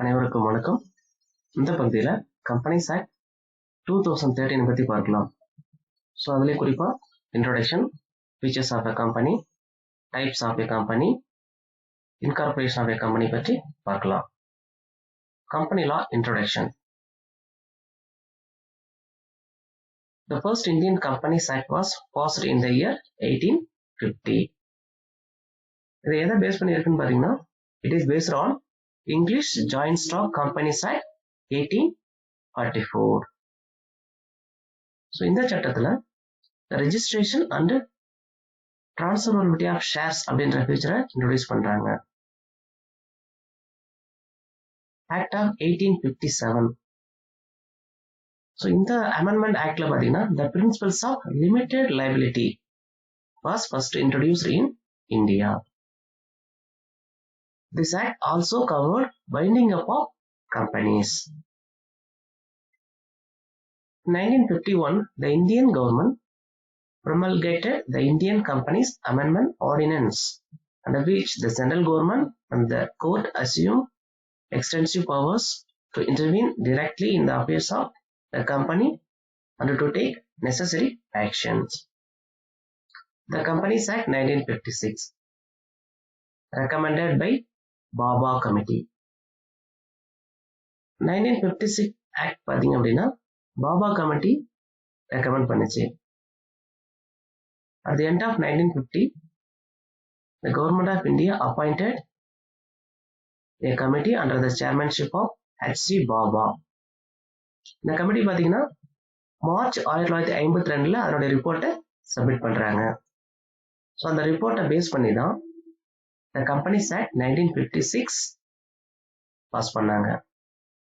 அனைவருக்கும் வணக்கம். இந்த பகுதியில் கம்பெனிஸ் ஆக்ட் 2013 பற்றி பார்க்கலாம். ஸோ அதிலே குறிப்பாக introduction, features of a company, types of a company, incorporation of a company பற்றி பார்க்கலாம். Company law introduction. The first Indian Companies Act was passed in the year 1850. இது எதை பேஸ் பண்ணியிருக்குன்னு பார்த்தீங்கன்னா, it is based on English Joint Stock Companies Act 1844. So இந்த சட்டத்தில் registration and transferability of shares அப்படின்ற ஃபீச்சரை introduce பண்ணுறாங்க. Act of 1857. ஸோ இந்த amendment ஆக்டில் பார்த்தீங்கன்னா the principles of limited liability was first introduced in India. This act also covered binding up of companies. In 1951, the Indian government promulgated the Indian Companies Amendment Ordinance, under which the central government and the court assumed extensive powers to intervene directly in the affairs of the company and to take necessary actions. The Companies Act 1956, recommended by Baba committee. 1956 act பார்த்தீங்க அப்படின்னா Baba committee recommend பண்ணுச்சு. At the end of 1950, the government of India appointed a committee under the chairmanship of H.C. Baba. இந்த committee பார்த்தீங்கன்னா March 1952 அதனுடைய ரிப்போர்ட்டை submit பண்ணுறாங்க. So அந்த ரிப்போர்ட்டை பேஸ் பண்ணி தான் The Companies Act 1956 pass பண்ணாங்க.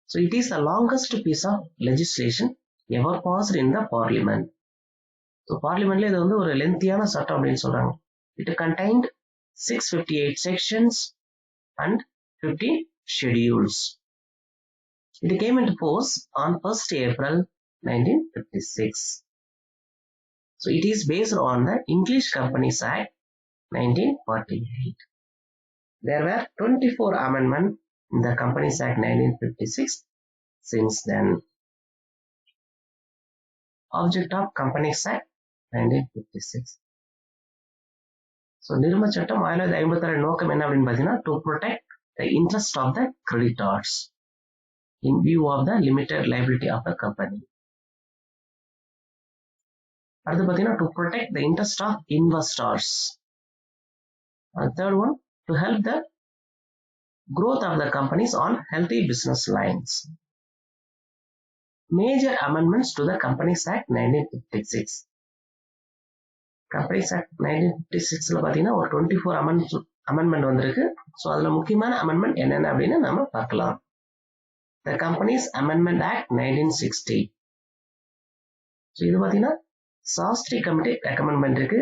So it is the longest piece of legislation ever passed in the parliament. So parliamentல இது வந்து ஒரு லென்த்தியான சட்டம் அப்படின்னு சொல்றாங்க. It contained 658 sections and 15 schedules. It came into force on 1st April 1956. So it is based on the English Companies Act 1948. There were 24 amendments in the Companies Act 1956 since then. Object of Companies Act 1956. So, நிறும சட்டம் 1952 நோக்கம் என்ன அப்படின்னு பார்த்தீங்கன்னா to protect the interest of the creditors in view of the limited liability of the company. அடுத்து பார்த்தீங்கன்னா to protect the interest of investors. Third one, to help the growth of the companies on healthy business lines. Major amendments to the Companies Act 1956. Companies Act 1956ல பார்த்தீங்கன்னா ஒரு 24 amendment வந்திருக்கு. So அதில் முக்கியமான amendment என்னென்ன அப்படின்னு நம்ம பார்க்கலாம். The Companies Amendment Act 1960. So இது பார்த்தீங்கன்னா சாஸ்திரி கமிட்டி ரெக்கமெண்ட் பண்ணிருக்கு.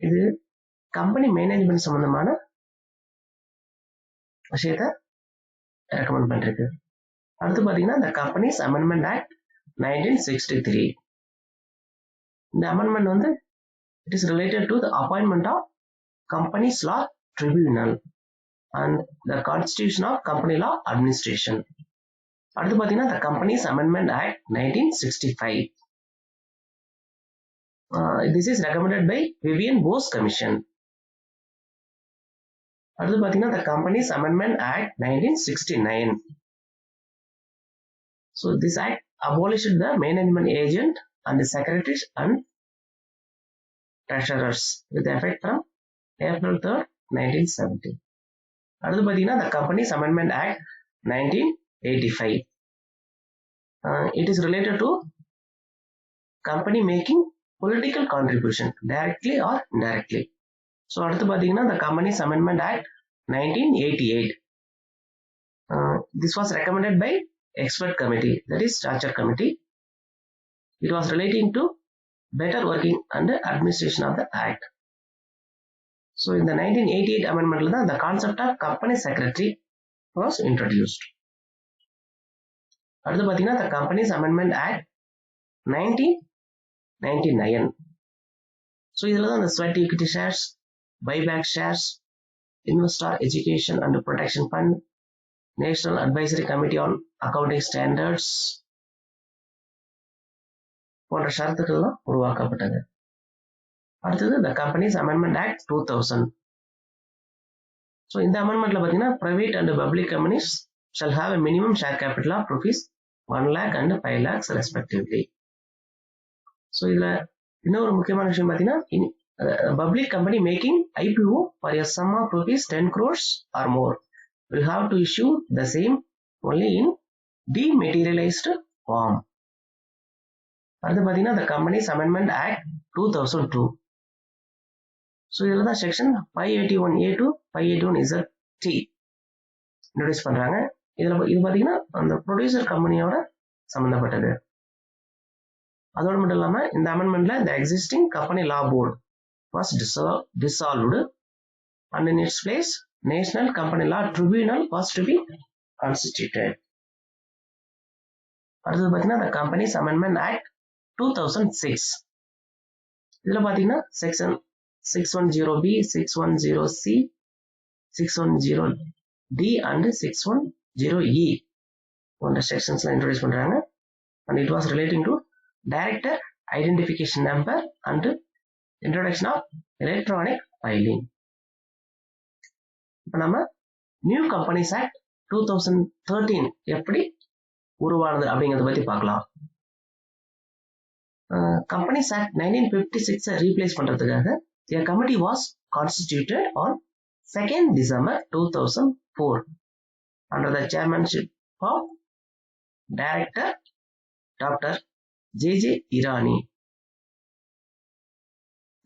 இது கம்பெனி மேனேஜ்மெண்ட் சம்பந்தமான விஷயத்தை ரெக்கமெண்ட் பண்ணிருக்கு. அடுத்து பார்த்தீங்கன்னா இந்த கம்பெனிஸ் அமெண்ட்மெண்ட் ஆக்ட் 1963. இந்த அமெண்ட்மெண்ட் வந்து it is related to the appointment of companies law tribunal and the constitution of company law administration. அடுத்து பார்த்தீங்கன்னா the companies amendment act 1965. This is recommended by Vivian Bose commission. அடுத்து பார்த்தீங்கன்னா the Companies Amendment Act 1969. So this act abolished the management agent and the secretaries and treasurers with effect from April 3rd, 1970. அடுத்து பார்த்தீங்கன்னா the Companies Amendment Act 1985. It is related to company making political contribution directly or indirectly. So அடுத்து பார்த்தீங்கன்னா the Companies Amendment Act 1988. This was recommended by expert committee, that is Starcher committee. It was relating to better working and administration of the act. So in the 1988 amendment the concept of company secretary was introduced. அடுத்து பார்த்தீங்கன்னா the Companies Amendment Act 1999. So இதில் தான் the sweat equity shares, buyback shares, investor education and protection fund, National Advisory Committee on Accounting Standards போன்ற ஷரத்துக்கள்லாம் உருவாக்கப்பட்டது. அடுத்தது the Companies Amendment Act 2000. So இந்த அமெண்ட்மெண்ட்ல பார்த்தீங்கன்னா private and public companies shall have a minimum share capital of rupees 1 lakh and 5 lakhs respectively. So இதுல இன்னொரு முக்கியமான விஷயம் பார்த்தீங்கன்னா public company making IPO for a sum of rupees 10 crores or more will have to issue the same only in dematerialized form. அடுத்து பார்த்தீங்கன்னா the Companies Amendment Act 2002. So இதில் தான் section 581A to 581Z introduce பண்றாங்க. இது பார்த்தீங்கன்னா அந்த producer கம்பெனியோட சம்பந்தப்பட்டது. அதோட மட்டும் இல்லாம இந்த அமெண்ட்மெண்ட்ல the existing company law board was dissolved and in its place National Company Law Tribunal was to be constituted. அடுத்தது பார்த்தீங்கன்னா the Companies Amendment Act 2006. இதுல பார்த்தீங்கன்னா section 610B, 610C, 610D and 610E போன்ற செக்ஷன்ஸ்லாம் இன்ட்ரோடியூஸ் பண்றாங்க. And it was relating to director identification number and introduction of electronic filing. இப்போ நம்ம new companies act 2013 எப்படி உருவானது அப்படிங்கறத பத்தி பார்க்கலாம். கம்பெனிஸ் ஆக்ட் 1956 ரீப்ளேஸ் பண்றதுக்காக a committee was constituted on 2nd December 2004 under the chairmanship of Director Dr. J.J. Irani.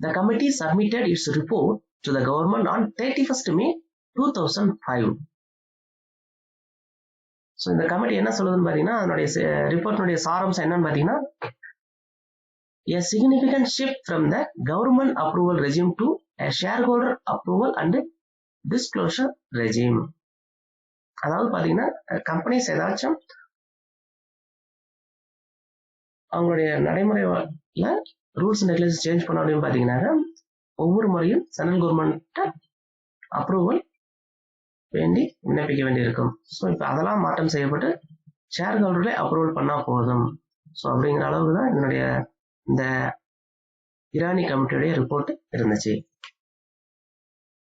The committee submitted its report to the government on 31st May 2005. So இந்த committee என்ன சொல்லுதுன்னு பாத்தீங்கன்னா அதனுடைய ரிப்போர்ட்னுடைய சாராம்சம் என்னன்னு பாத்தீங்கன்னா a significant shift from the government approval regime to a shareholder approval and disclosure regime. அதாவது பாத்தீங்கன்னா கம்பெனிஸ் ஏதாச்சும் அவங்களுடைய நடைமுறையில ரூல்ஸ் அண்ட் ரெகுலேஷன் சேஞ்ச் பண்ண அப்படின்னு பாத்தீங்கன்னா ஒவ்வொரு முறையும் சென்ட்ரல் கவர்மெண்ட் அப்ரூவல் வேண்டி விண்ணப்பிக்க வேண்டியிருக்கும். ஸோ இப்போ அதெல்லாம் மாற்றம் செய்யப்பட்டு ஷேர் ஹோல்டர்ல அப்ரூவல் பண்ணா போதும். ஸோ அப்படிங்கிற அளவுக்கு தான் என்னுடைய இந்த இரானி கமிட்டியுடைய ரிப்போர்ட் இருந்துச்சு.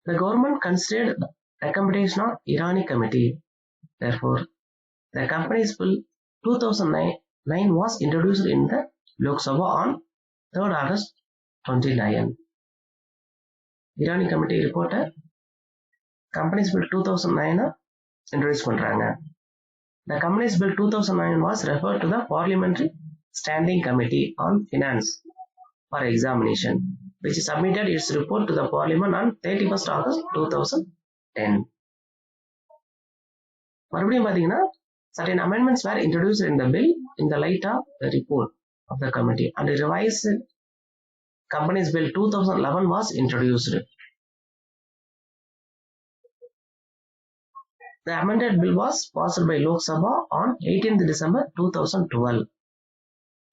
The government considered the recommendation of Irani committee. Therefore, the Companies Bill 2009 was introduced in the Lok Sabha on 3rd August 29. Irani committee report Companies Bill 2009 introduce பண்றாங்க. The Companies Bill 2009 was referred to the Parliamentary Standing Committee on Finance for examination, which submitted its report to the Parliament on 31st August 2010. மறுபடியும் பாத்தீங்கன்னா certain amendments were introduced in the bill in the light of the report of the committee and the revised Companies Bill 2011 was introduced. The amended bill was passed by Lok Sabha on 18th December 2012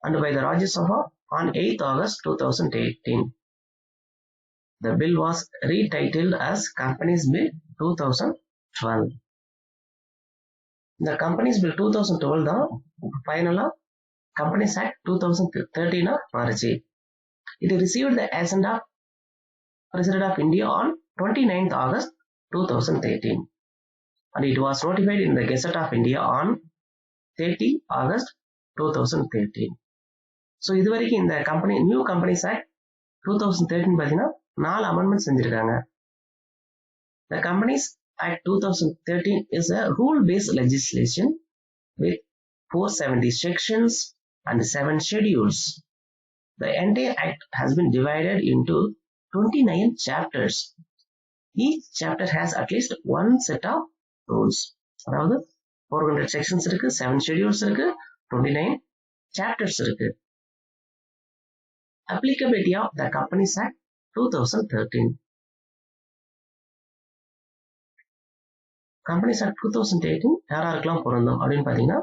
and by the Rajya Sabha on 8th August 2018. The bill was retitled as Companies Bill 2012. The Companies Bill 2012 தான் ஃபைனலா Companies Act 2013 மாறுச்சு. It received the assent of President of India on 29th August 2013 and it was notified in the Gazette of India on 30 August 2013. So இது வரைக்கும் இந்த new companies act 2013 பார்த்தீங்கன்னா 4 amendment செஞ்சிருக்காங்க. The Companies Act 2013 is a rule-based legislation with 470 sections and 7 schedules. The entire act has been divided into 29 chapters. Each chapter has at least one set of rules. அதாவது 400 sections இருக்கு, 7 schedules இருக்கு, 29 chapters இருக்கு. Applicability of the Companies Act 2013. Companies Act 2018 யாராருக்கெல்லாம் பொருந்தும் அப்படின்னு பாத்தீங்கன்னா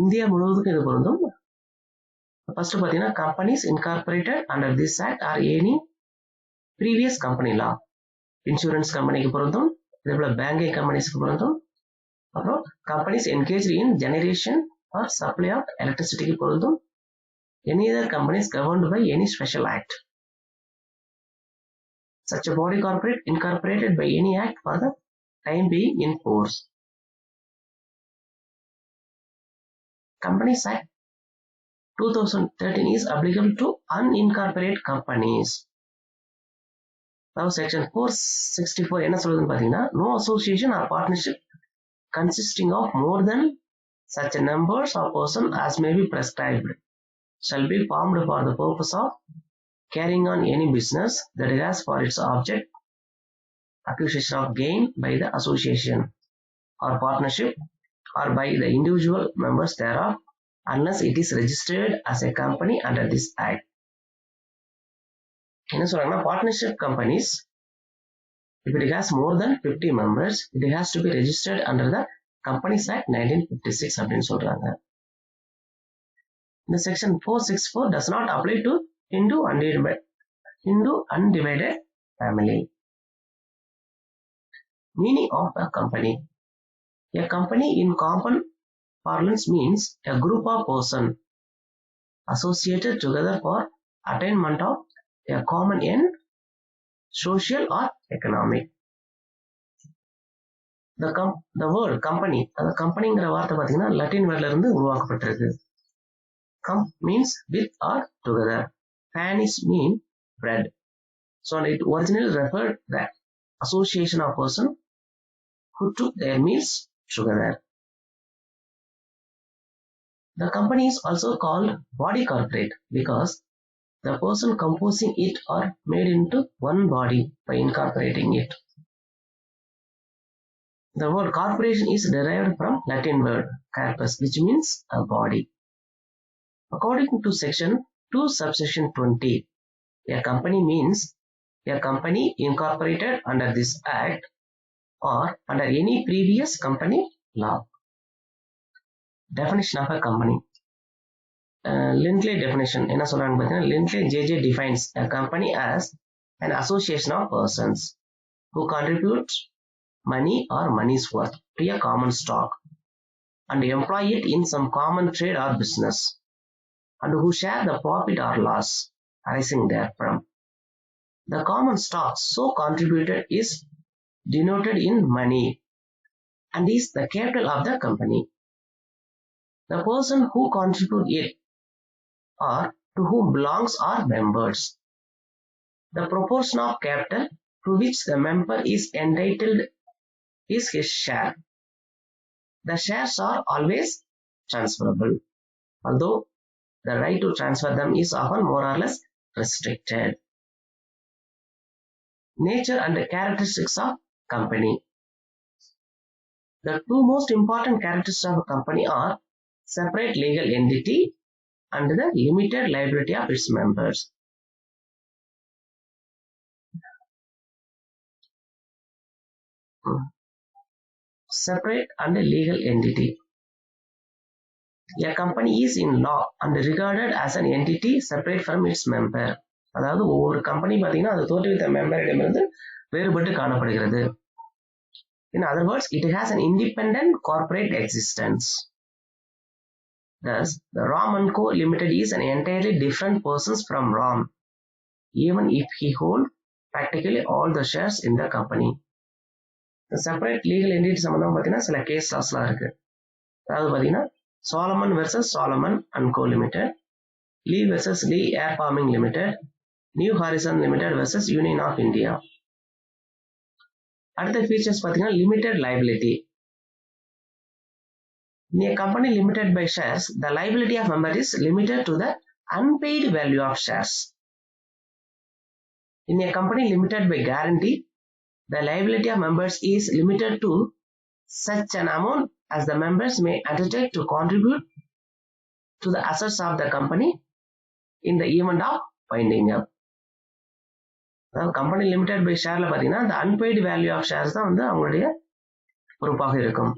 India முழுவதுக்கும் இது பொருந்தும். First பாத்தீங்கன்னா companies incorporated under this act or any previous company law. Insurance கம்பெனிக்கு பொருந்தும், இதேபோல பேங்கிங் கம்பெனிஸ்க்கு பொருந்தும். அப்புறம் companies engage in generation or supply of எலக்ட்ரிசிட்டிக்கு பொருந்தும். Any other companies governed by any special act. Such a body corporate incorporated by any act for the time being in force. Companies Act 2013 is applicable to unincorporated companies. Now section 464 என்ன சொல்லுதுன்னு பார்த்தீங்கன்னா, no association or partnership consisting of more than such a numbers of persons as may be prescribed shall be formed for the purpose of carrying on any business that has for its object acquisition of gain by the association or partnership or by the individual members thereof, unless it is registered as a company under this act. என்ன சொல்றாங்கன்னா, partnership companies, if it has more than 50 members, it has to be registered under the Companies Act 1956 அப்படின்னு சொல்றாங்க. இந்த section 464 does not apply to Hindu undivided family. Meaning of a company. A company in common parlance means a group of persons associated together for attainment of a common end, social or economic. The word company, அந்த கம்பெனிங்கிற வார்த்தை பார்த்தீங்கன்னா லட்டின் வேர்ட்ல இருந்து உருவாக்கப்பட்டிருக்கு. Means with or together. Panis mean bread. So it originally referred the association of persons who took their meals together. The company is also called body corporate because the person composing it are made into one body by incorporating it. The word corporation is derived from Latin word corpus, which means a body. According to section 2 subsection 20, a company means a company incorporated under this act or under any previous company law. Definition of a company. Lindley definition என்ன சொல்றாங்க பார்த்தீங்கன்னா, Lindley JJ defines a company as an association of persons who contribute money or money's worth to a common stock and employ it in some common trade or business and who share the profit or loss arising therefrom. The common stock so contributed is denoted in money and is the capital of the company. The person who contribute it or to whom belongs are members. The proportion of capital to which the member is entitled is his share. The shares are always transferable, although the right to transfer them is often more or less restricted. Nature and the characteristics of company. The two most important characteristics of a company are separate legal entity and the limited liability of its members. Separate and legal entity. A company is in law and regarded as an entity separate from its member. அதாவது ஒவ்வொரு company பார்த்தீங்கன்னா அது தோற்றுவித்த மெம்பரிடமிருந்து வேறுபட்டு காணப்படுகிறது. In other words, it has an independent corporate existence. Thus, the Ram & Co. Limited is an entirely different person from Ram, even if he holds practically all the shares in the company. The separate legal entity சம்பந்தம் பார்த்தீங்கன்னா சில case லாஸ்லாம் இருக்கு. அதாவது பார்த்தீங்கன்னா Solomon versus Solomon & Co. Limited, Lee versus Lee Air Farming Limited, New Horizon Limited versus Union of India. அடுத்த features பார்த்தீங்கன்னா limited liability. In a company limited by shares, the liability of member is limited to the unpaid value of shares. In a company limited by guarantee, the liability of members is limited to such an amount as the members may undertake to contribute to the assets of the company in the event of winding up. Company limited by ஷேர்ல பார்த்தீங்கன்னா இந்த unpaid value of shares தான் வந்து அவங்களுடைய பொறுப்பாக இருக்கும்.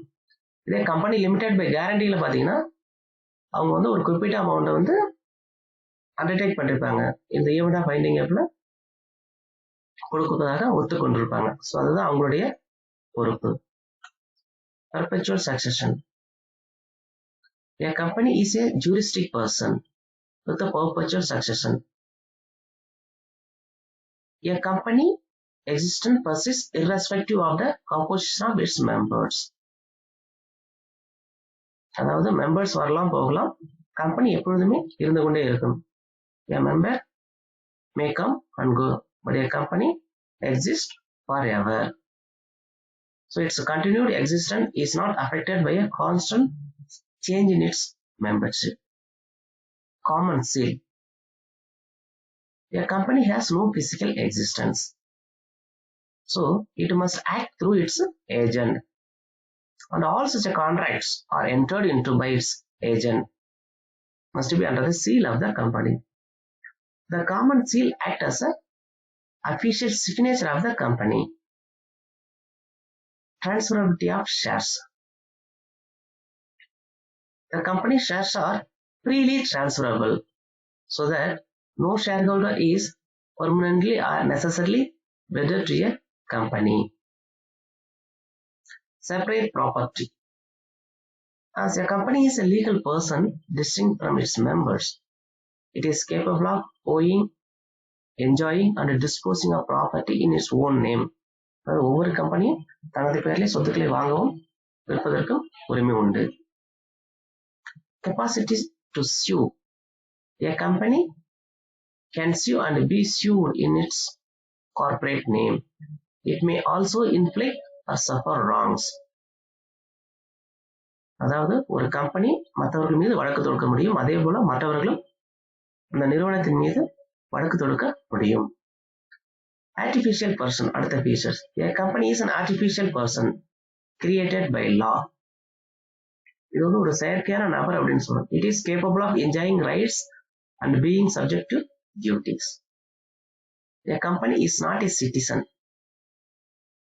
இதே company limited by கேரண்டியில் பார்த்தீங்கன்னா அவங்க வந்து ஒரு குறிப்பிட்ட அமௌண்ட்டை வந்து அண்டர்டேக் பண்ணிருப்பாங்க, இந்த ஈவெண்ட் ஆஃப் வைண்டிங் அப்ல கொடுப்பதாக ஒத்துக்கொண்டிருப்பாங்க. ஸோ அதுதான் அவங்களுடைய பொறுப்பு. Perpetual succession. A company is a juristic person with a perpetual succession. A company existence persists irrespective of the composition of its members. அதாவது மெம்பர்ஸ் வரலாம் போகலாம், கம்பெனி எப்பொழுதுமே இருந்து கொண்டே இருக்கும். A member may come and go, but a company exists forever. So its continued existence is not affected by a constant change in its membership. Common seal. A company has no physical existence, so it must act through its agent, and all such contracts are entered into by its agent must be under the seal of the company. The common seal acts as an official signature of the company. Transferability of shares. The company shares are freely transferable, so that no shareholder is permanently or necessarily wedded to a company. Separate property. As a company is a legal person distinct from its members, it is capable of owning, enjoying and disposing of property in its own name. ஒவ்வொரு கம்பெனியும் தனது பெயரில் சொத்துக்களை வாங்கவும் விற்பதற்கும் உரிமை உண்டு. Capacity to sue. A company can sue and be sued in its corporate name. It may also inflict or suffer wrongs. அதாவது ஒரு கம்பெனி மற்றவர்கள் மீது வழக்கு தொடுக்க முடியும், அதே போல மற்றவர்களும் அந்த நிறுவனத்தின் மீது வழக்கு தொடுக்க முடியும். Artificial person. அடுத்த features. A company is an artificial person created by law. இது வந்து ஒரு செயற்கையான நபர் அப்படின்னு சொல்றோம். It is capable of enjoying rights and being subject to duties. A company is not a citizen.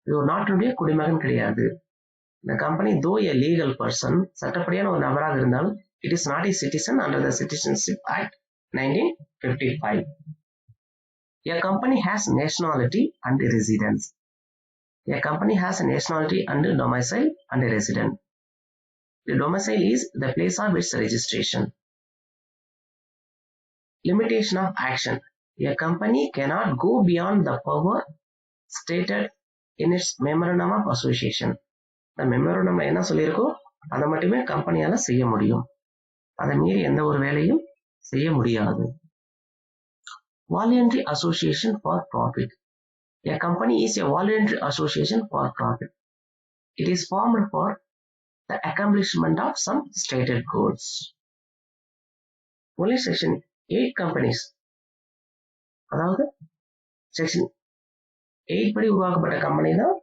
இது ஒரு நாட்டினுடைய குடிமகன் கிடையாது. The company, though a legal person, சட்டப்படியான ஒரு நபராக இருந்தாலும், it is not a citizen under the Citizenship Act 1955. A company has nationality and residence. A company has a nationality and domicile and a resident. The domicile is the place of its registration. Limitation of action. A company cannot go beyond the power stated in its memorandum of association. The memorandum என்ன சொல்லியிருக்கோ அதை மட்டுமே கம்பெனியால செய்ய முடியும், அதை மீறி எந்த ஒரு வேலையும் செய்ய முடியாது. Voluntary association for profit. A company is a voluntary association for profit. It is formed for the accomplishment of some stated goals. Only section 8 companies, அதாவது section 8 படி உருவாக்கப்பட்ட கம்பெனி தான்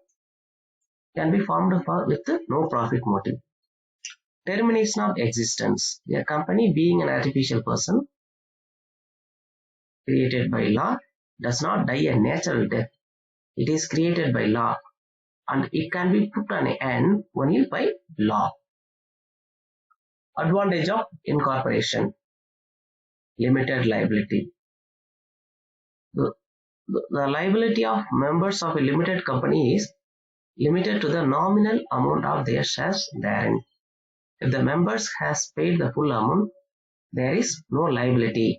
can be formed for with no profit motive. Termination of existence. A company, being an artificial person created by law, does not die a natural death. It is created by law and it can be put an end only by law. Advantage of incorporation. Limited liability. The liability of members of a limited company is limited to the nominal amount of their shares therein. If the members has paid the full amount, there is no liability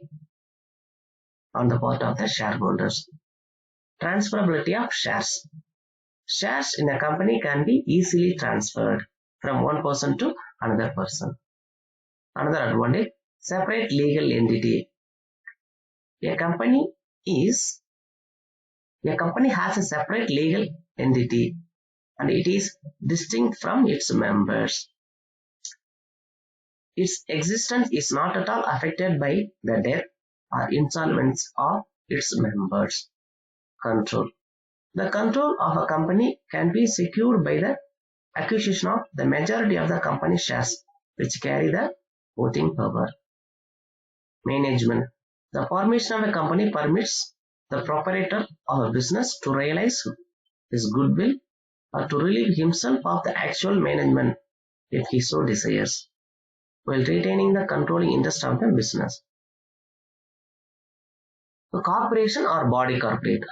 on the part of the shareholders. Transferability of shares. Shares in a company can be easily transferred from one person to another person. Another advantage, separate legal entity. A company has a separate legal entity and it is distinct from its members. Its existence is not at all affected by the death or insolvency of its members. Control. The control of a company can be secured by the acquisition of the majority of the company shares which carry the voting power. Management. The formation of a company permits the proprietor of a business to realize his goodwill or to relieve himself of the actual management if he so desires, while retaining the controlling interest of the business. So, corporation or body corporate.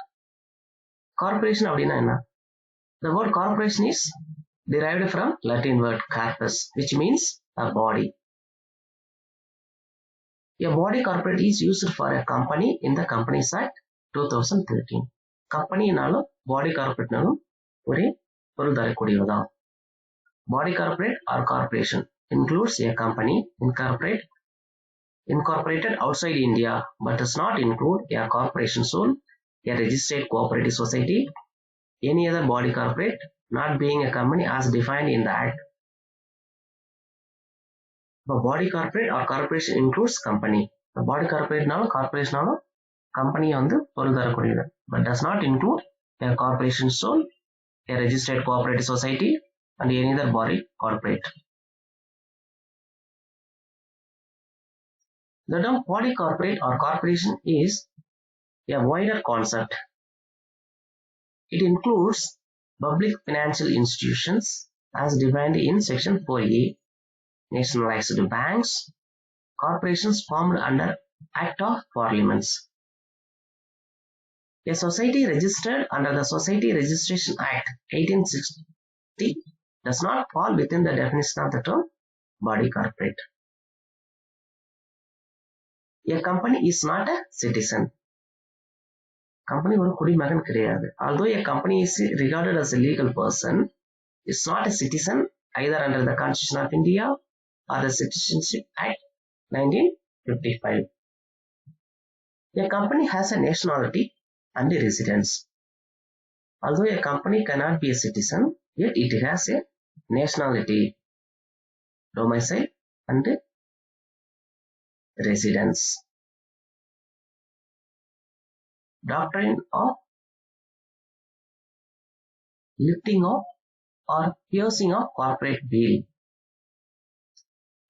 Corporation அப்படின்னா என்ன? The word corporation is derived from Latin word corpus, which means a body. A body corporate is used for a company in the Companies Act 2013. கம்பெனினாலும் பாடி கார்பரேட்னாலும் ஒரே பொருள் தரக்கூடியதுதான். Body corporate or corporation includes a company incorporated outside India but does not include a corporation soul, a registered cooperative society, any other body corporate not being a company as defined in the Act. The body corporate or corporation includes company. The body corporate நாலும் corporation நாலும் company வந்து பொருள் தரக்கூடியது but does not include a corporation soul, a registered cooperative society and any other body corporate. The term body corporate or corporation is a wider concept. It includes public financial institutions as defined in Section 4A, nationalized banks, corporations formed under Act of Parliaments. A society registered under the Society Registration Act 1860 does not fall within the definition of the term body corporate. A company is not a citizen. Company ஒரு குடிமகன் கிடையாது. Although a company is regarded as a legal person, it's not a citizen either under the Constitution of India or the Citizenship Act 1955. A company has a nationality and a residence. Although a company cannot be a citizen, yet it has a nationality, domicile and residence. Doctrine of lifting of or piercing of corporate veil.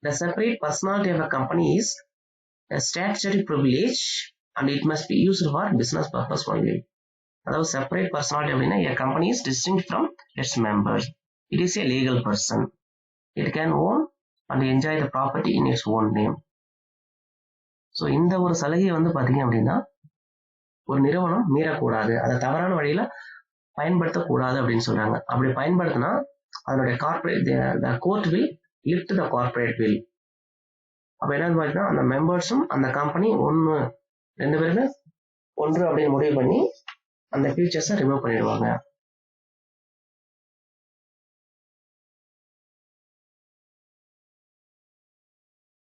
The separate personality of a company is a statutory privilege and it must be used for business purpose only. அதாவது separate personality அப்படின்னா a company is distinct from its members. It is a legal person. It can own and enjoy the property in its own name. So இந்த ஒரு சலுகையை வந்து பார்த்தீங்க அப்படின்னா ஒரு நிறுவனம் மீறக்கூடாது, அதை தவறான வழியில பயன்படுத்தக்கூடாது அப்படின்னு சொல்றாங்க. அப்படி பயன்படுத்தினா அதனுடைய corporate court will lift the corporate will. அப்ப என்னன்னு பார்த்தீங்கன்னா அந்த மெம்பர்ஸும் அந்த கம்பெனி ஒன்று ரெண்டு பேருமே ஒன்று அப்படின்னு முடிவு பண்ணி அந்த ஃபீச்சர்ஸை ரிமூவ் பண்ணிடுவாங்க.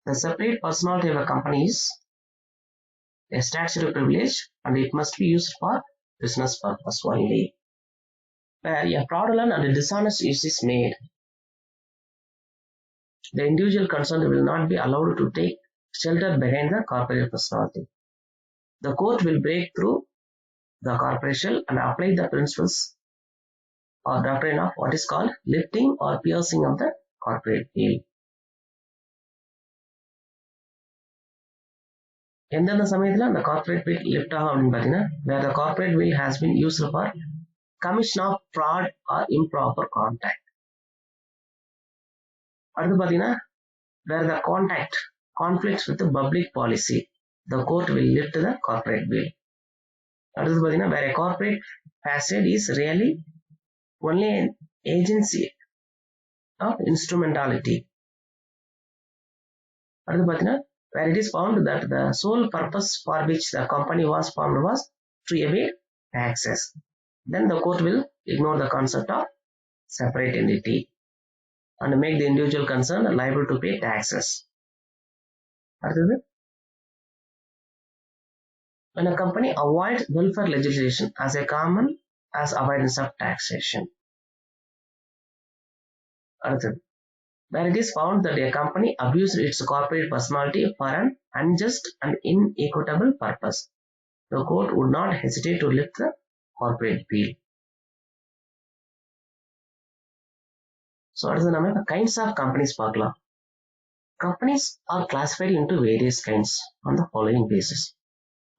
The separate personality of a company is a statutory privilege and it must be used for business purpose only. Where a fraudulent and dishonest use is made, the individual concerned will not be allowed to take shelter behind the corporate personality. The court will break through the corporation and apply the principles or doctrine of what is called lifting or piercing of the corporate veil. எந்தெந்த சமயத்தில் அந்த corporate veil lift ஆகும் அப்படின்னு பார்த்தீங்கன்னா where the corporate veil has been used for commission of fraud or improper contact. அடுத்து பார்த்தீங்கன்னா where the contact conflicts with the public policy, the court will lift the corporate veil. அடுத்து பார்த்தீங்கன்னா where a corporate facade is really only an agency of instrumentality. அடுத்து பார்த்தீங்கன்னா where it is found that the sole purpose for which the company was formed was to evade taxes. Then the court will ignore the concept of separate entity and make the individual concerned liable to pay taxes. அடுத்தது when a company avoids welfare legislation as a common as avoidance of taxation. அடுத்தது where it is found that a company abused its corporate personality for an unjust and inequitable purpose, the court would not hesitate to lift the corporate veil. So அடுத்தது நம்ம இப்போ kinds of companies பார்க்கலாம். Companies are classified into various kinds on the following basis.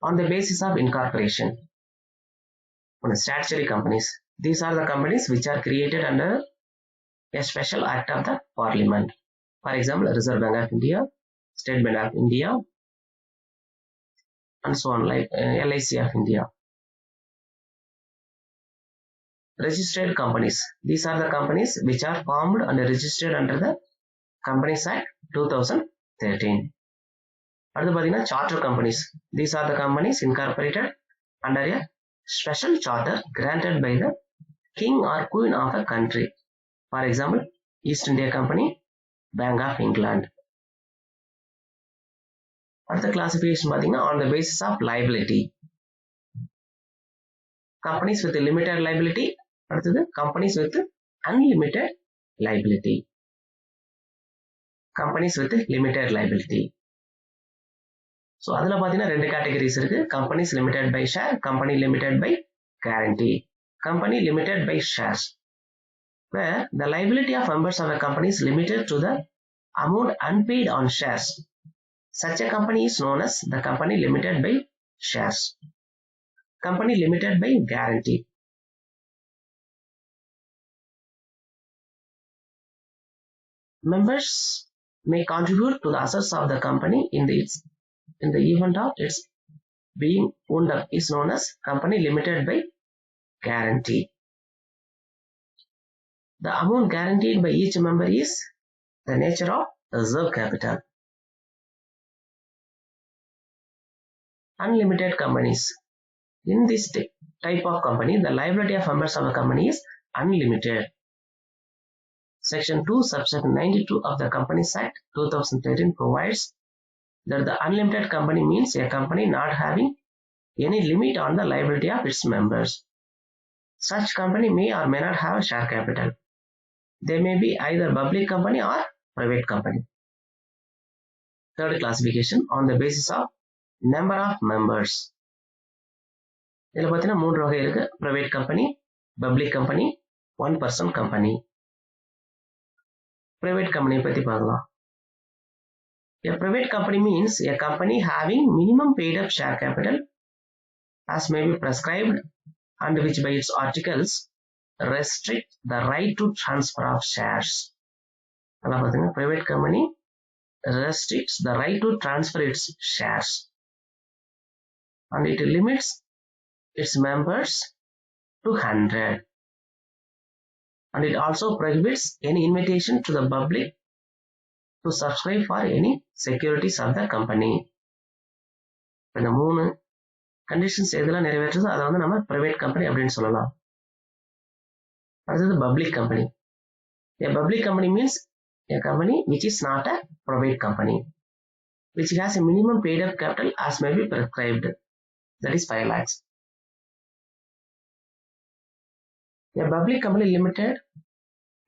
On the basis of incorporation, on the statutory companies, these are the companies which are created under a special act of the Parliament. For example, Reserve Bank of India, State Bank of India, and so on, like LIC of India. registered companies. These are the companies which are formed and registered under the Companies Act 2013. அடுத்து பார்த்தீங்கன்னா charter companies. These are the companies incorporated under a special charter granted by the king or queen of a country. For example, East India Company, Bank of England. அடுத்த classification பார்த்தீங்கன்னா on the basis of liability. Companies with limited liability. அடுத்தது companies with unlimited liability. Companies with limited liability. So அதில் பார்த்தீங்கன்னா ரெண்டு categories இருக்கு. Companies limited by share, company limited by guarantee. Company limited by shares, where the liability of members of a company is limited to the amount unpaid on shares. Such a company is known as the company limited by shares. Company limited by guarantee. Members may contribute to the assets of the company in the event of its being wound up is known as company limited by guarantee. The amount guaranteed by each member is the nature of reserve capital. Unlimited companies. In this type of company, the liability of members of a company is unlimited. Section 2, subsection 92 of the Companies Act 2013 provides that the unlimited company means a company not having any limit on the liability of its members. Such company may or may not have share capital. They may be either public company or private company. Third classification on the basis of number of members. இதில் பார்த்தீங்கன்னா 3 வகை இருக்கு. Private company, public company, one person company. Private company பத்தி பார்க்கலாம். A private company means a company having minimum paid up share capital as may be prescribed and which by its articles restrict the right to transfer of shares. அதான் பார்த்தீங்கன்னா private company restricts the right to transfer its shares and it limits its members to 100. And it also prohibits any invitation to the public to subscribe for any securities of the company. இந்த 3 conditions எதெல்லாம் நிறைவேற்றுதோ அதை வந்து நம்ம private company அப்படின்னு சொல்லலாம். அடுத்தது public company. A public company means a company which is not a private company, which has a minimum paid up capital as may be prescribed, that is 5 lakhs. A public company limited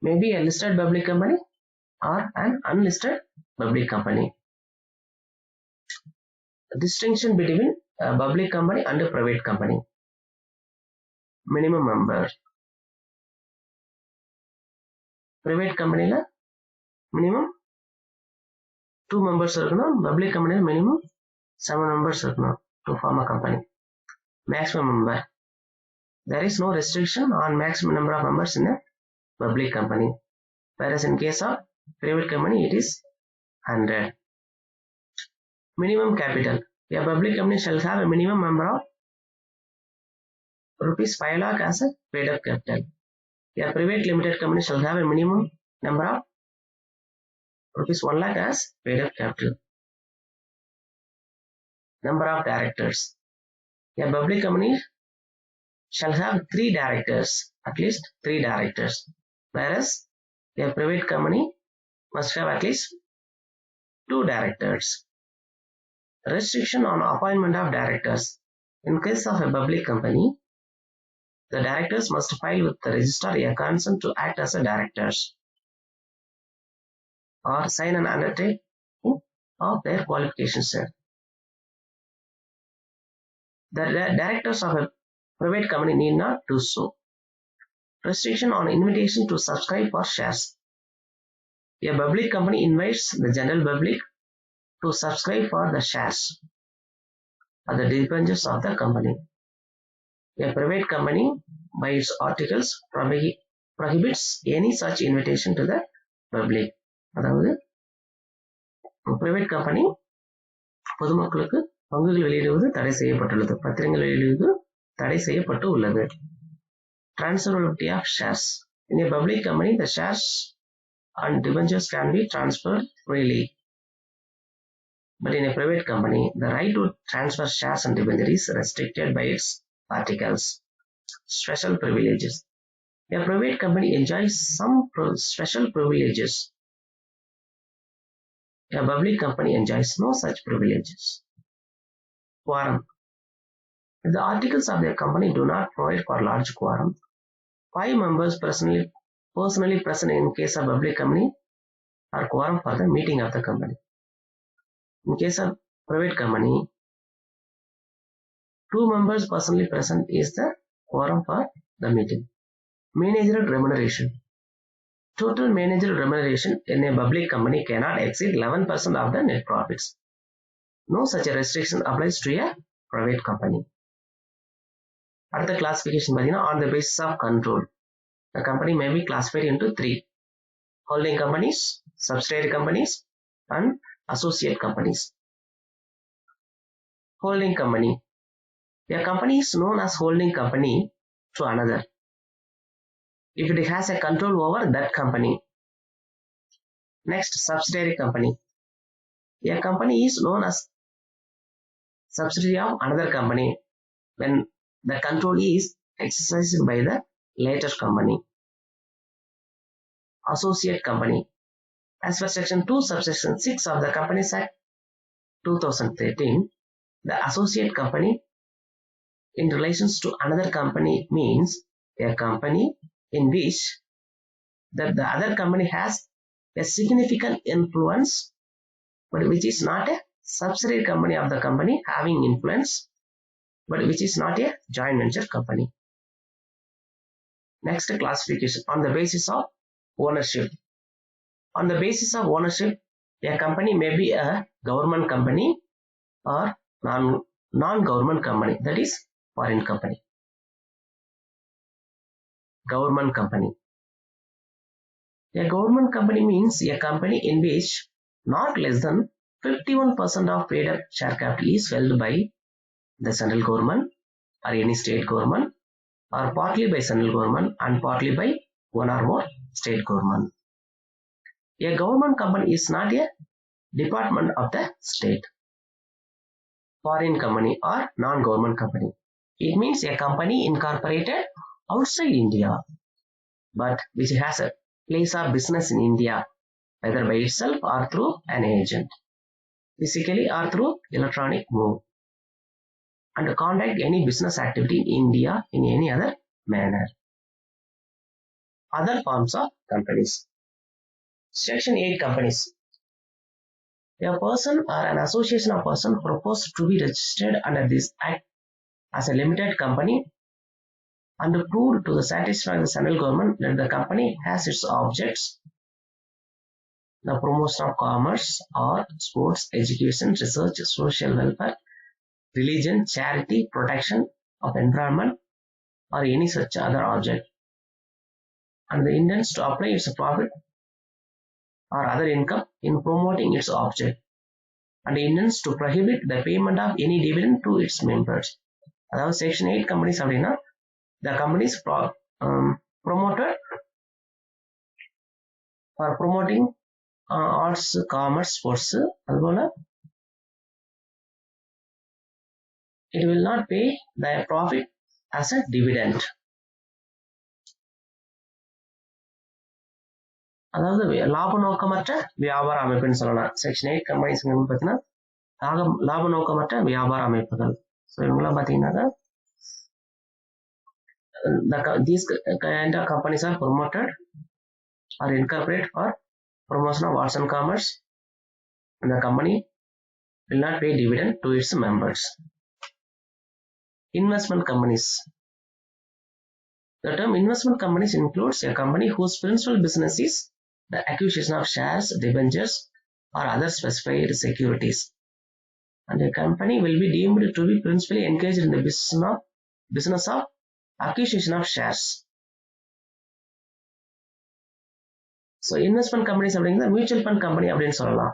may be a listed public company or an unlisted public company. The distinction between a public company and a private company. Minimum member. Private company la minimum 2 members இருக்கணும். Public company minimum 7 members இருக்கணும் to form a company. Maximum member. There is no restriction on maximum number of members in a public company, whereas in case of private company it is 100. Minimum capital. A public company shall have a minimum number of rupees 5 lakh as a paid up capital. A private limited company shall have a minimum number of rupees 1 lakh as paid up capital. Number of directors. A public company shall have 3 directors, at least 3 directors, whereas a private company must have at least 2 directors. Restriction on appointment of directors. In case of a public company, the directors must file with the registrar a consent to act as a directors or sign an undertaking of their qualifications. The directors of a private company need not do so. Restriction on invitation to subscribe for shares. A public company invites the general public to subscribe for the shares or the debentures of the company. A private company, by its articles, prohibits any such invitation to the public. அதாவது private company பொதுமக்களுக்கு பங்குகள் வெளியிடுவது தடை செய்யப்பட்டுள்ளது. பத்திரங்கள் வெளியிடுவது தடை செய்யப்பட்டு உள்ளது. transferability of shares. In a public company, the shares and debentures can be transferred freely. But in a private company, the right to transfer shares and debentures is restricted by its articles. Special privileges. A private company enjoys some special privileges. A public company enjoys no such privileges. Quorum. If the articles of their company do not provide for large quorum, 5 members personally present in case of public company are quorum for the meeting of the company. In case of private company, 2 members personally present is the quorum for the meeting. Managerial remuneration. Total managerial remuneration in a public company cannot exceed 11% of the net profits. No such a restriction applies to a private company. Other classification on the basis of control. The company may be classified into 3: holding companies, subsidiary companies, and associate companies. Holding company. A company is known as holding company to another if it has a control over that company. Next, subsidiary company. A company is known as subsidiary of another company when the control is exercised by the latter company. Associate company. As per section 2 subsection 6 of the Companies Act 2013, the associate company in relations to another company means a company in which that the other company has a significant influence, but which is not a subsidiary company of the company having influence, but which is not a joint venture company. Next classification on the basis of ownership. On the basis of ownership, a company may be a government company or non-government company, that is foreign company. Government company. A government company means a company in which not less than 51% of paid up share capital is held by the central government or any state government, or partly by central government and partly by one or more state government. A government company is not a department of the state. Foreign company or non-government company. It means a company incorporated outside India, but which has a place of business in India, either by itself or through an agent, physically or through electronic mode, and conduct any business activity in India in any other manner. Other forms of companies. Section 8 companies. A person or an association of persons proposed to be registered under this act as a limited company and proved to the satisfaction of the central government that the company has its objects the promotion of commerce, art, sports, education, research, social welfare, religion, charity, protection of environment, or any such other object, and the intends to apply its profit or other income in promoting its object, and intends to prohibit the payment of any dividend to its members. அதாவது section 8 companies அப்படின்னா the companies promoted or promoting arts, commerce, sports, அதுபோல it will not pay the profit as a dividend. அதாவது லாப நோக்கமற்ற வியாபார அமைப்புன்னு சொல்லலாம். Section 8 companies பார்த்தீங்கன்னா லாப நோக்கமற்ற வியாபார அமைப்புகள். ஸோ இவங்கெல்லாம் பார்த்தீங்கன்னா these kind of companies are promoted or incorporated for promotion of arts and commerce, and the company will not pay dividend to its members. Investment companies. The term investment companies includes a company whose principal business is the acquisition of shares, debentures, or other specified securities, and a company will be deemed to be principally engaged in the business of acquisition of shares. So investment companies அப்படிங்கிற mutual fund company அப்படின்னு சொல்லலாம்.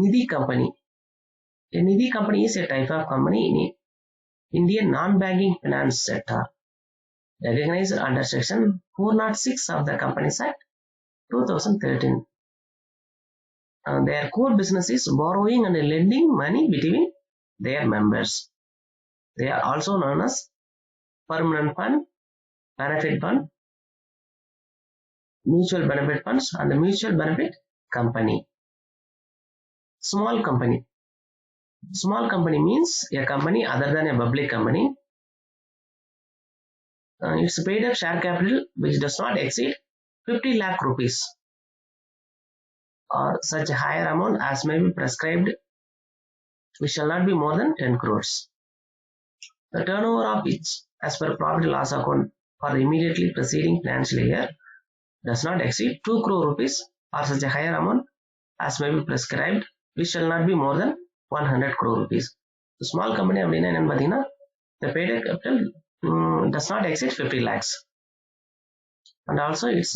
நிதி company. A நிதி company is a type of company Indian non-banking finance sector recognized under Section 406 of the Companies Act 2013. Their core business is borrowing and lending money between their members. They are also known as permanent fund, benefit fund, mutual benefit funds, and the mutual benefit company. Small company. Small company means a company other than a public company. Its paid up share capital which does not exceed 50 lakh rupees or such a higher amount as may be prescribed, which shall not be more than 10 crores. The turnover of which, as per profit and loss account for the immediately preceding financial year, does not exceed 2 crore rupees or such a higher amount as may be prescribed, which shall not be more than 100 crore rupees. The small company அப்படின்னா என்னன்னு பார்த்தீங்கன்னா, the paid up capital does not exceed 50 lakhs and also its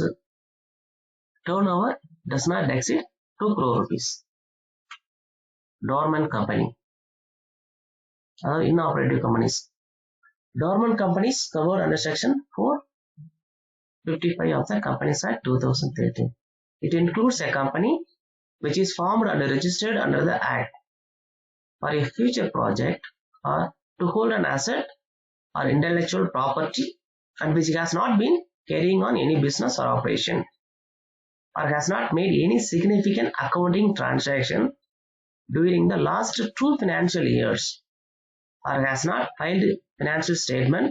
turnover does not exceed 2 crore rupees. Dormant company, inoperative companies. Dormant companies covered under Section 455 of the Companies Act 2013. It includes a company which is formed and registered under the Act for a future project or to hold an asset or intellectual property and which has not been carrying on any business or operation or has not made any significant accounting transaction during the last 2 financial years or has not filed financial statement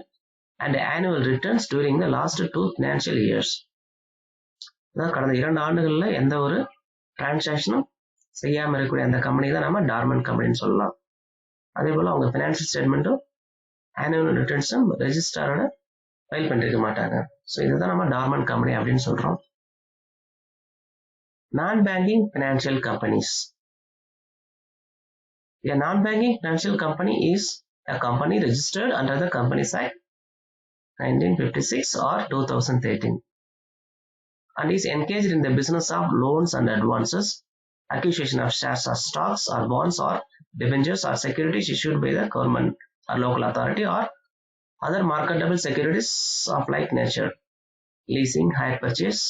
and annual returns during the last 2 financial years. கடந்த 2 ஆண்டுகளில் எந்த ஒரு டிரான்சாக்ஷனும் செய்யாம இருக்கக்கூடிய அந்த company தான் நம்ம டார்மன்ட் கம்பெனின்னு சொல்லலாம். அதே போல அவங்க ஃபினான்ஷியல் ஸ்டேட்மெண்ட்டும் ஆனுவல் ரிட்டர்ன்ஸும் ரெஜிஸ்டரோட ஃபைல் பண்ணிருக்க மாட்டாங்க. ஸோ இதுதான் நம்ம டார்மன்ட் கம்பெனி அப்படின்னு சொல்றோம். Non-banking financial companies. A non-banking financial company is a company registered under the Companies Act 1956 or 2013 and is engaged in the business of loans and advances, acquisition of shares or stocks or bonds or debentures or securities issued by the government or local authority or other marketable securities of like nature, leasing, hire purchase,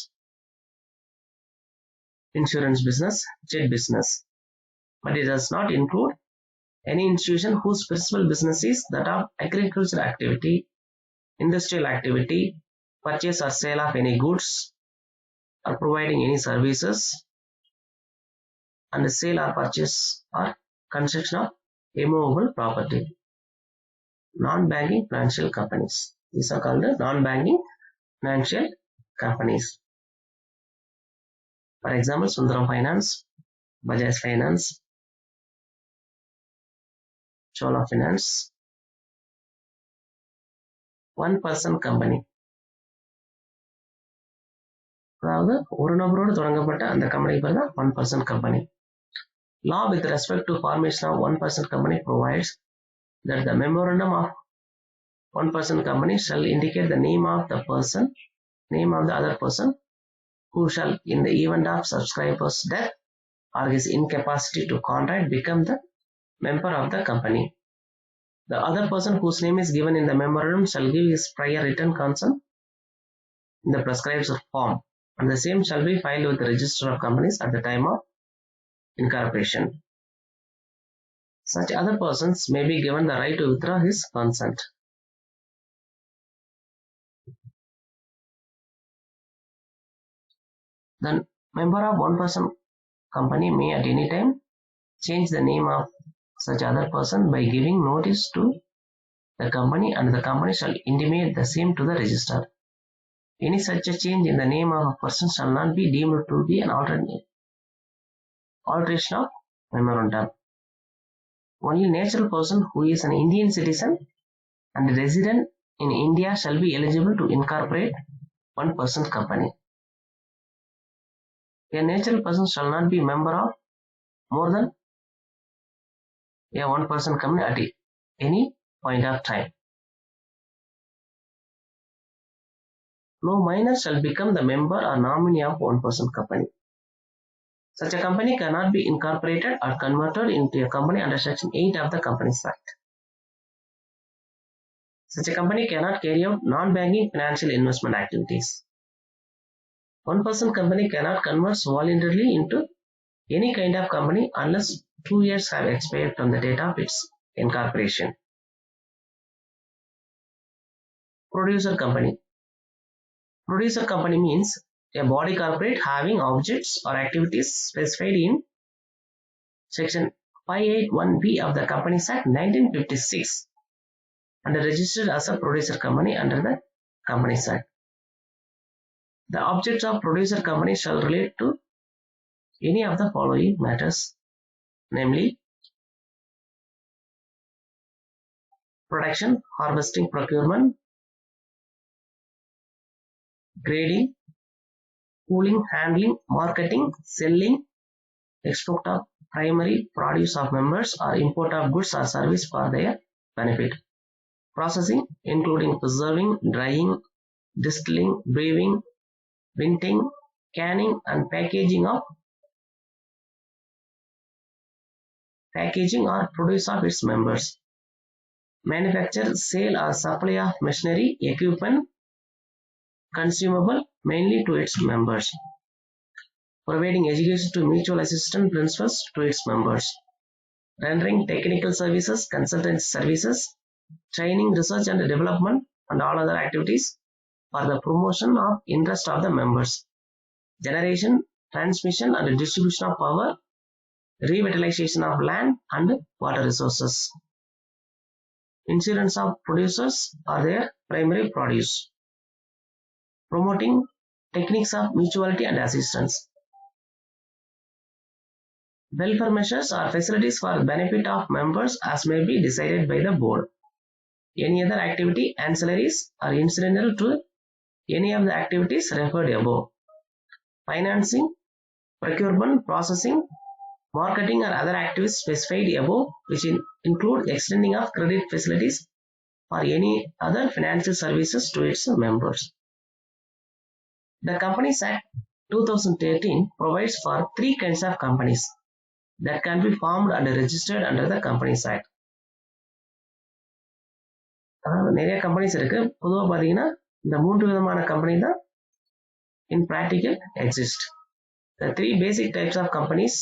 insurance business, jet business. But it does not include any institution whose principal business is that of agricultural activity, industrial activity, purchase or sale of any goods, or providing any services, and the sale or purchase or construction of immovable property. Non-banking financial companies. These are called the non-banking financial companies. For example, Sundaram Finance, Bajaj Finance, Chola Finance. One person company. அதாவது ஒரு நபரோடு தொடங்கப்பட்ட அந்த company பேர் தான் one person company. Law with respect to formation of one person company provides that the memorandum of one person company shall indicate the name of the other person who shall, in the event of subscriber's death or his incapacity to contract, become the member of the company. The other person whose name is given in the memorandum shall give his prior written consent in the prescribed form, and the same shall be filed with the Register of Companies at the time of incorporation. Such other persons may be given the right to withdraw his consent. The member of one person company may at any time change the name of such other person by giving notice to the company, and the company shall intimate the same to the register. Any such a change in the name of a person shall not be deemed to be an alteration of memorandum. Only natural person who is an Indian citizen and resident in India shall be eligible to incorporate one person company. A natural person shall not be member of more than a one person company at any point of time. No minor shall become the member or nominee of one person company. Such a company cannot be incorporated or converted into a company under Section 8 of the Companies Act. Such a company cannot carry out non-banking financial investment activities. One-person company cannot convert voluntarily into any kind of company unless 2 years have expired from the date of its incorporation. Producer company. Producer company means a body corporate having objects or activities specified in Section 581B of the Companies Act 1956 and registered as a producer company under the Companies Act. The objects of producer company shall relate to any of the following matters, namely production, harvesting, procurement, grading, cooling, handling, marketing, selling, export of primary produce of members or import of goods or service for their benefit. Processing, including preserving, drying, distilling, brewing, printing, canning and packaging or produce of its members. Manufacture, sale or supply of machinery, equipment, consumable mainly to its members. Providing education to mutual assistance principles to its members. Rendering technical services, consultancy services, training, research and development and all other activities for the promotion of interest of the members. Generation, transmission and distribution of power, revitalization of land and water resources. Insurance of producers or their primary produce. Promoting techniques of mutuality and assistance. Welfare measures or facilities for benefit of members as may be decided by the board. Any other activity, ancillaries or incidental to any of the activities referred above. Financing, procurement, processing, marketing or other activities specified above, which include extending of credit facilities or any other financial services to its members. The Companies Act 2013 provides for 3 kinds of companies that can be formed and registered under the Companies Act. நிறைய companies இருக்கு. பொதுவா பாத்தீங்கன்னா இந்த 3 விதமான company தான் in practical exist. The 3 basic types of companies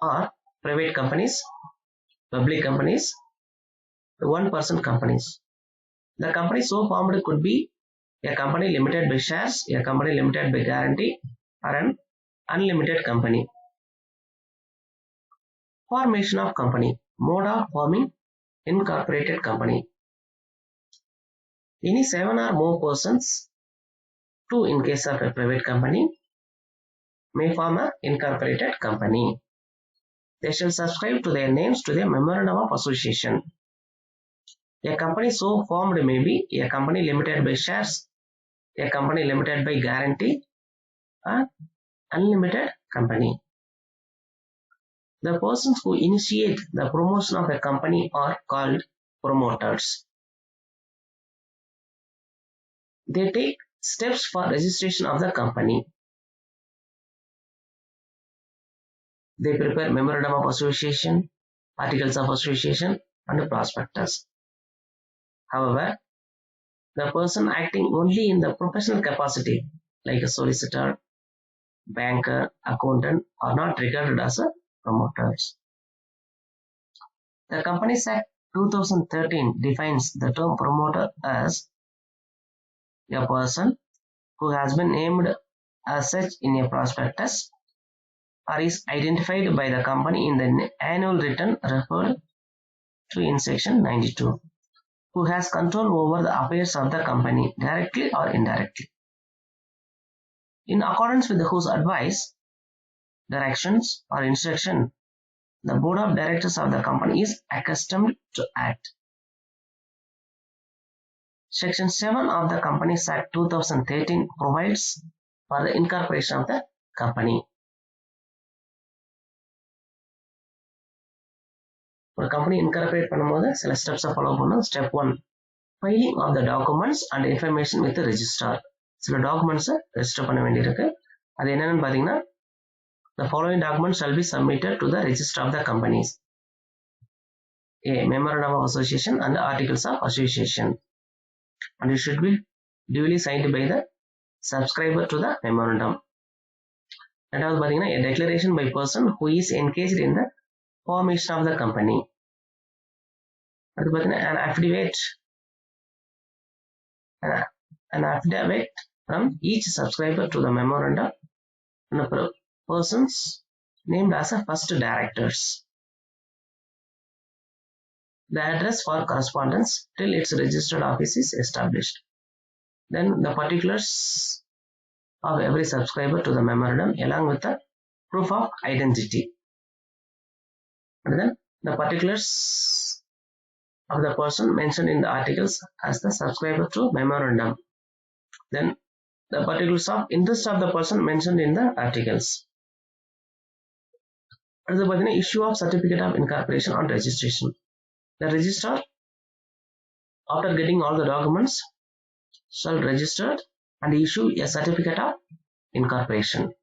are private companies, public companies, the one-person companies. The company so formed could be a company limited by shares, a company limited by guarantee, or an unlimited company. Formation of company. Mode of forming incorporated company. Any 7 or more persons, 2 in case of a private company, may form an incorporated company. They shall subscribe to their names to the memorandum of association. A company so formed may be a company limited by shares, a company limited by guarantee, or unlimited company. The persons who initiate the promotion of a company are called promoters. They take steps for registration of the company. They prepare memorandum of association, articles of association, and prospectus. However, the person acting only in the professional capacity, like a solicitor, banker, accountant, are not regarded as a promoters. The Companies Act 2013 defines the term promoter as a person who has been named as such in a prospectus or is identified by the company in the annual return referred to in section 92, who has control over the affairs of the company directly or indirectly. In accordance with whose advice, directions or instruction, the board of directors of the company is accustomed to act. Section 7 of the Companies Act 2013 provides for the incorporation of the company. ஒரு company incorporate பண்ணும்போது சில ஸ்டெப்ஸை follow பண்ணணும். Step 1, filing of the documents and information with registrar. சில டாக்குமெண்ட்ஸை register பண்ண வேண்டியிருக்கு. அது என்னென்னு பார்த்தீங்கன்னா, the following documents shall be submitted to the register of the companies. A memorandum of association and articles of association. and it should be duly signed by the subscriber to the memorandum. ரெண்டாவது பார்த்தீங்கன்னா a declaration by person who is engaged in the formation of the company. அது பார்த்தீங்கன்னா an affidavit from each subscriber to the memorandum and the persons named as a first directors. The address for correspondence till its registered office is established. Then the particulars of every subscriber to the memorandum along with the proof of identity. And then the particulars of the person mentioned in the articles as the subscriber to memorandum. Then the particulars of interest of the person mentioned in the articles. And the issue of certificate of incorporation on registration. The registrar, after getting all the documents, shall register and issue a certificate of incorporation.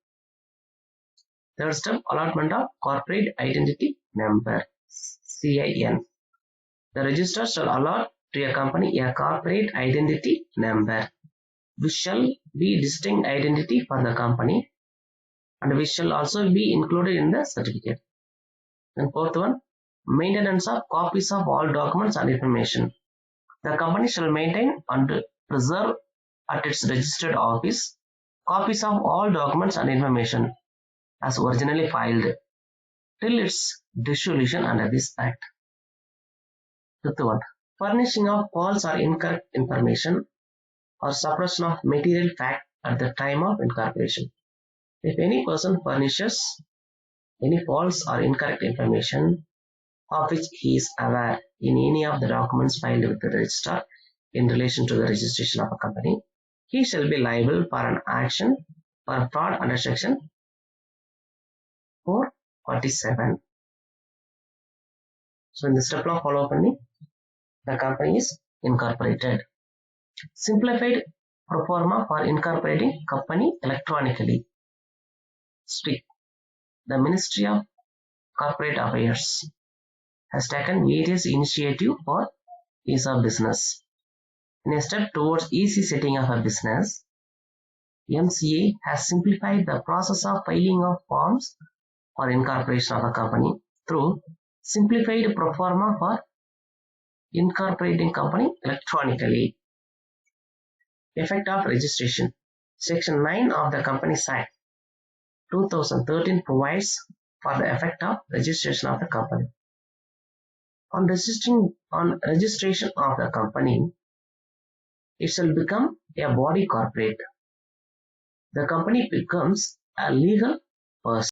Third step, allotment of corporate identity number, CIN. The registrar shall allot to a company a corporate identity number, which shall be distinct identity for the company and which shall also be included in the certificate. And fourth one, maintenance of copies of all documents and information. The company shall maintain and preserve at its registered office copies of all documents and information as originally filed till its dissolution under this act. Fifth one, furnishing of false or incorrect information or suppression of material fact at the time of incorporation. If any person furnishes any false or incorrect information of which he is aware in any of the documents filed with the registrar in relation to the registration of a company, he shall be liable for an action for fraud under section 447. So in the step law follow panni, the company is incorporated. Simplified pro forma for incorporating company electronically. STRIC. The Ministry of Corporate Affairs has taken various initiatives for ease of business. In a step towards easy setting of a business, MCA has simplified the process of filing of forms for incorporation of a company through simplified pro forma for incorporating company electronically. Effect of registration. Section 9 of the Companies Act 2013 provides for the effect of registration of the company. On registration of the company, it shall become a body corporate. The company becomes a legal person.